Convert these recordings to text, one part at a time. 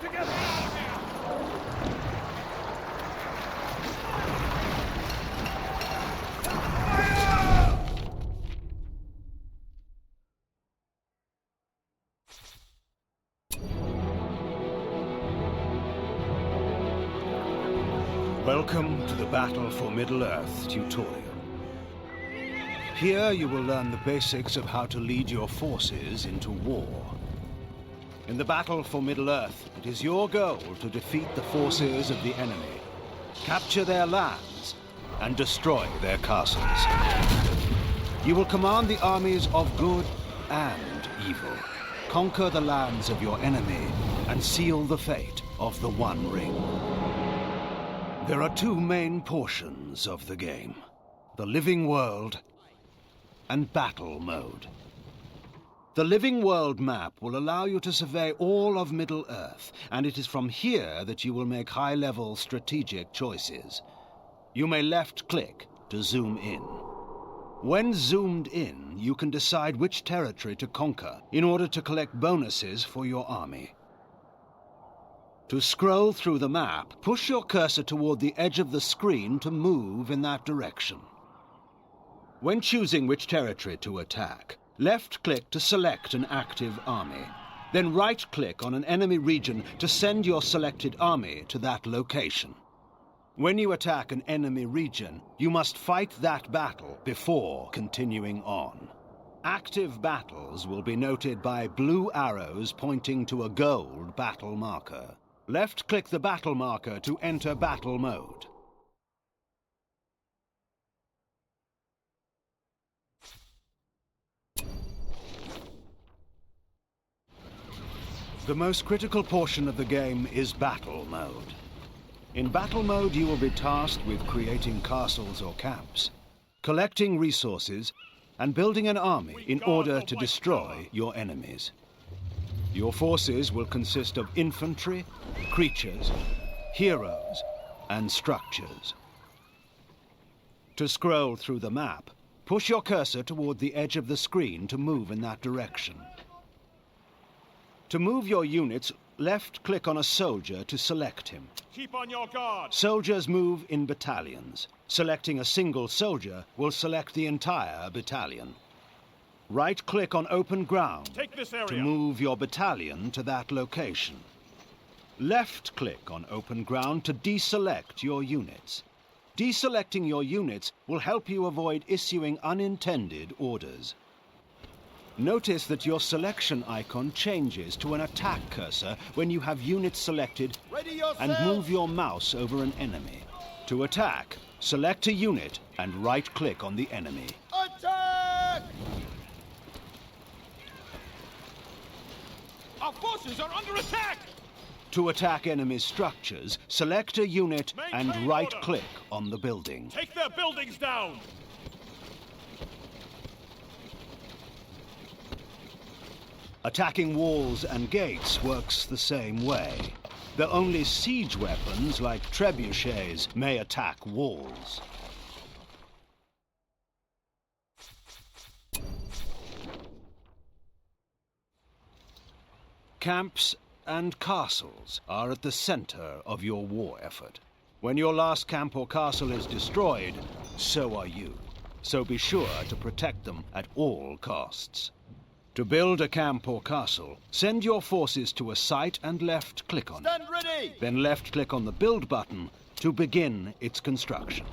together! Welcome to the Battle for Middle-earth tutorial. Here you will learn the basics of how to lead your forces into war. In the Battle for Middle-earth, it is your goal to defeat the forces of the enemy, capture their lands, and destroy their castles. You will command the armies of good and evil, conquer the lands of your enemy, and seal the fate of the One Ring. There are two main portions of the game: the living world and battle mode. The living world map will allow you to survey all of Middle-earth, and it is from here that you will make high-level strategic choices. You may left-click to zoom in. When zoomed in, you can decide which territory to conquer in order to collect bonuses for your army. To scroll through the map, push your cursor toward the edge of the screen to move in that direction. When choosing which territory to attack, left-click to select an active army. Then right-click on an enemy region to send your selected army to that location. When you attack an enemy region, you must fight that battle before continuing on. Active battles will be noted by blue arrows pointing to a gold battle marker. Left-click the battle marker to enter battle mode. The most critical portion of the game is battle mode. In battle mode, you will be tasked with creating castles or camps, collecting resources, and building an army in order to destroy your enemies. Your forces will consist of infantry, creatures, heroes, and structures. To scroll through the map, push your cursor toward the edge of the screen to move in that direction. To move your units, left-click on a soldier to select him. Keep on your guard! Soldiers move in battalions. Selecting a single soldier will select the entire battalion. Right-click on open ground Take this area. to move your battalion to that location. Left-click on open ground to deselect your units. Deselecting your units will help you avoid issuing unintended orders. Notice that your selection icon changes to an attack cursor when you have units selected and move your mouse over an enemy. To attack, select a unit and right-click on the enemy. Attack! Our forces are under attack! To attack enemy structures, select a unit and Maintain right-click on the building. Take their buildings down! Attacking walls and gates works the same way. The only siege weapons, like trebuchets, may attack walls. Camps and castles are at the center of your war effort. When your last camp or castle is destroyed, so are you. So be sure to protect them at all costs. To build a camp or castle, send your forces to a site and left-click on it. Stand ready! Then left-click on the Build button to begin its construction.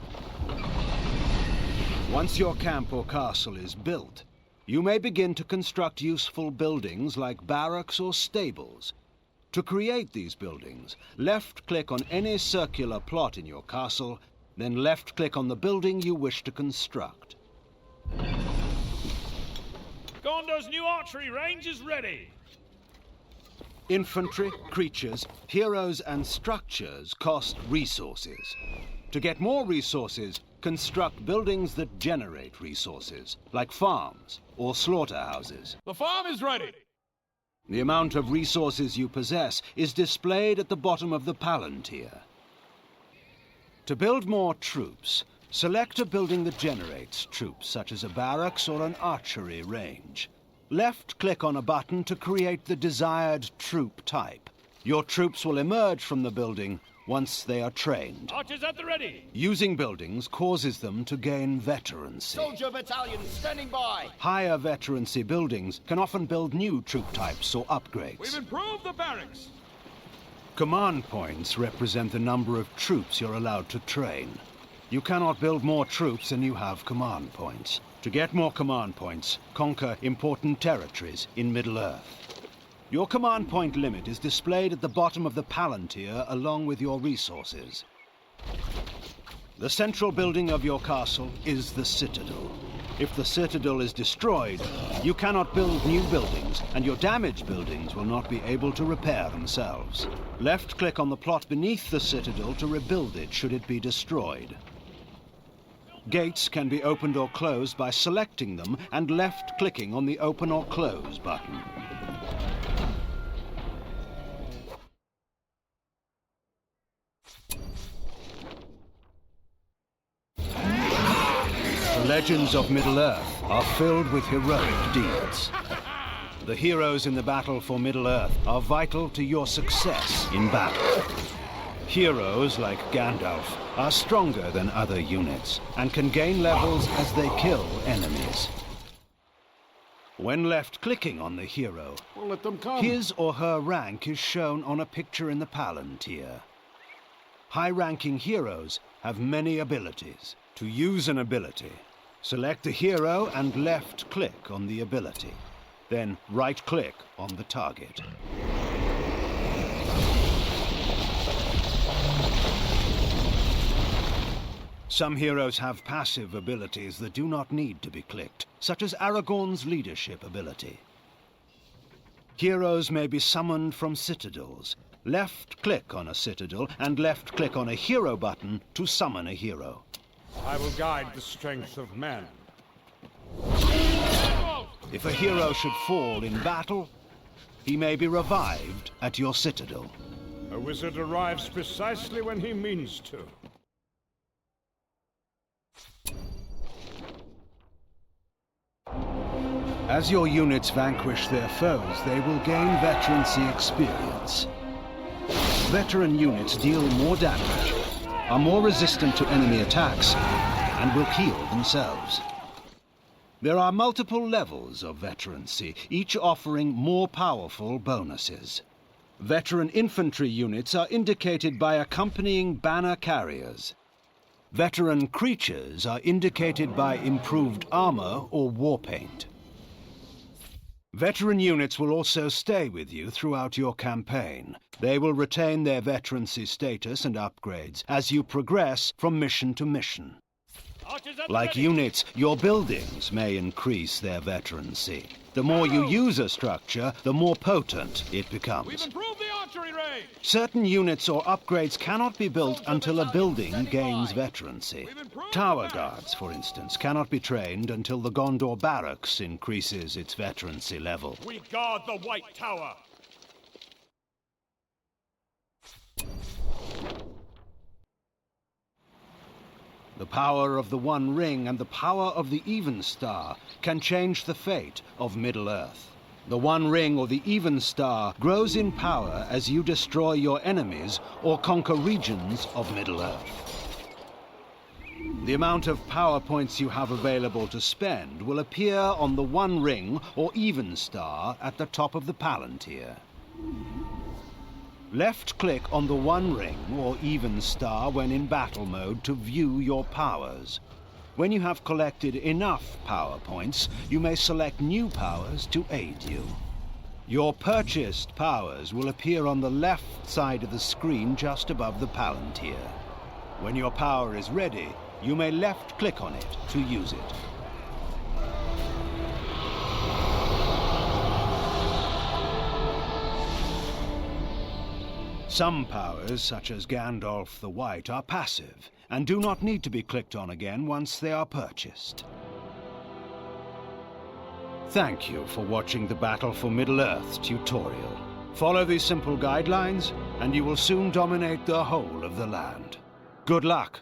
Once your camp or castle is built, you may begin to construct useful buildings like barracks or stables. To create these buildings, left-click on any circular plot in your castle, then left-click on the building you wish to construct. Gondor's new archery range is ready! Infantry, creatures, heroes, and structures cost resources. To get more resources, construct buildings that generate resources, like farms or slaughterhouses. The farm is ready! The amount of resources you possess is displayed at the bottom of the palantir. To build more troops, select a building that generates troops, such as a barracks or an archery range. Left-click on a button to create the desired troop type. Your troops will emerge from the building once they are trained. Archers at the ready. Using buildings causes them to gain veterancy. Soldier battalion standing by. Higher veterancy buildings can often build new troop types or upgrades. We've improved the barracks. Command points represent the number of troops you're allowed to train. You cannot build more troops than you have command points. To get more command points, conquer important territories in Middle-earth. Your command point limit is displayed at the bottom of the Palantir along with your resources. The central building of your castle is the Citadel. If the Citadel is destroyed, you cannot build new buildings, and your damaged buildings will not be able to repair themselves. Left-click on the plot beneath the Citadel to rebuild it should it be destroyed. Gates can be opened or closed by selecting them and left-clicking on the Open or Close button. The legends of Middle-earth are filled with heroic deeds. The heroes in the battle for Middle-earth are vital to your success in battle. Heroes like Gandalf are stronger than other units and can gain levels as they kill enemies. When left-clicking on the hero, We'll let them come. his or her rank is shown on a picture in the Palantir. High-ranking heroes have many abilities. To use an ability, select the hero and left-click on the ability. Then right-click on the target. Some heroes have passive abilities that do not need to be clicked, such as Aragorn's leadership ability. Heroes may be summoned from citadels. Left-click on a citadel and left-click on a hero button to summon a hero. I will guide the strength of men. If a hero should fall in battle, he may be revived at your citadel. A wizard arrives precisely when he means to. As your units vanquish their foes, they will gain veterancy experience. Veteran units deal more damage, are more resistant to enemy attacks, and will heal themselves. There are multiple levels of veterancy, each offering more powerful bonuses. Veteran infantry units are indicated by accompanying banner carriers. Veteran creatures are indicated by improved armor or war paint. Veteran units will also stay with you throughout your campaign. They will retain their veterancy status and upgrades as you progress from mission to mission. Like units, your buildings may increase their veterancy. The more you use a structure, the more potent it We've becomes. improved the archery range. Certain units or upgrades cannot be built until a building gains veterancy. Tower guards, for instance, cannot be trained until the Gondor Barracks increases its veterancy level. We guard the White Tower. The power of the One Ring and the power of the Even Star can change the fate of Middle-earth. The One Ring or the Even Star grows in power as you destroy your enemies or conquer regions of Middle-earth. The amount of power points you have available to spend will appear on the One Ring or Even Star at the top of the Palantir. Left-click on the One Ring or Even Star when in battle mode to view your powers. When you have collected enough power points, you may select new powers to aid you. Your purchased powers will appear on the left side of the screen just above the Palantir. When your power is ready, you may left-click on it to use it. Some powers, such as Gandalf the White, are passive and do not need to be clicked on again once they are purchased. Thank you for watching the Battle for Middle-earth tutorial. Follow these simple guidelines and you will soon dominate the whole of the land. Good luck!